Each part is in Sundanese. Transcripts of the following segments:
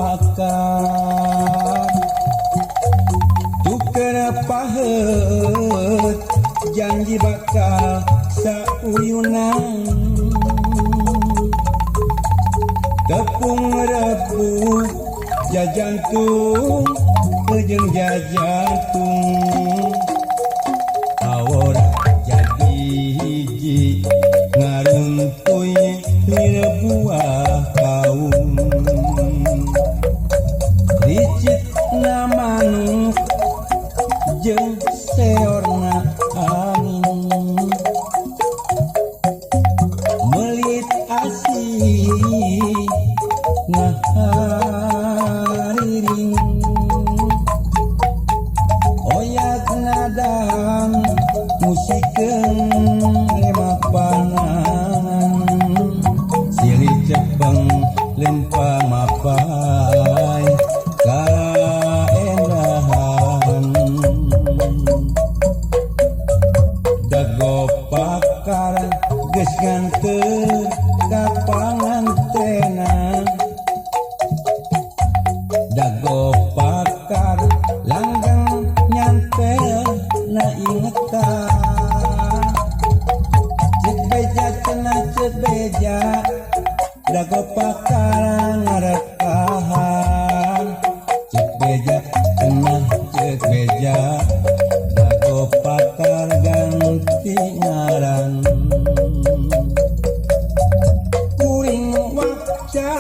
bakar tuker pahet janji bakal sauyunan tepung rebus jajantung jeung jajantung awor jadi hiji ngaruntuy buah kaum licit na manuk jeung seorna angin melit asih ngahariring oyak ngadang musikeun lemapanan silih cepeng lempang mapai kaendahan dago pakar geus nganteu ka pangantenan dago pakar langgeng nyantel na ingetan cek beja cenah cek beja dago pakar ngarekahan cek beja cenah cek beja dago pakar ganti ngaran kuring waca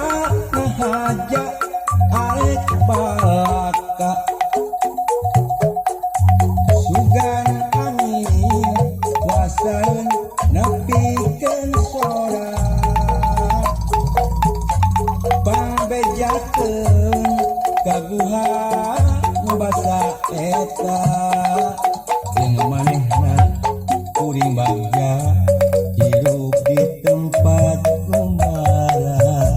ngahaja arek balaka sugan angin wasaeun nepikeun sora pambejakeun kaguha nu basa eta jeung manehna kuring bagja hirup di tempat kumbara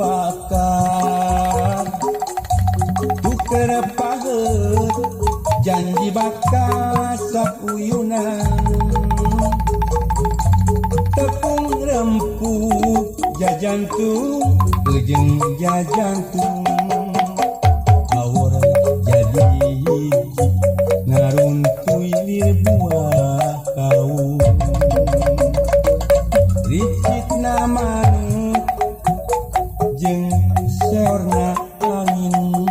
bakar tuker pahet janji bakal sauyunan tepung rempuk jajantung jeung jajantung awor jadi hiji ngaruntuy lir buah kaum licit na manuk jeung seorna angin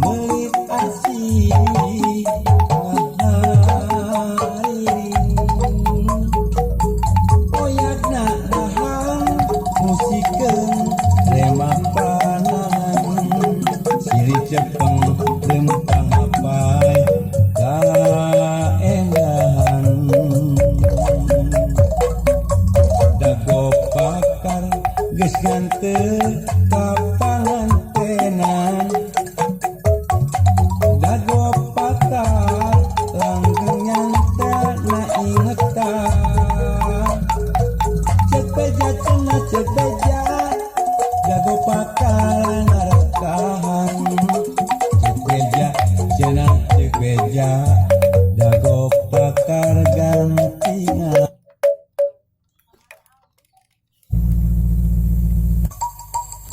melit asih ngahariring oyakna dahang musikeun lemah panangan silih cepeng lempang mapai kaendahan dago pakar geus nganteu ka pangantenan dago pakar langgeng nyantel na ingetan cek beja cenah cek beja dago pakar ngarekahan cek beja cenah cek beja dago pakar ganti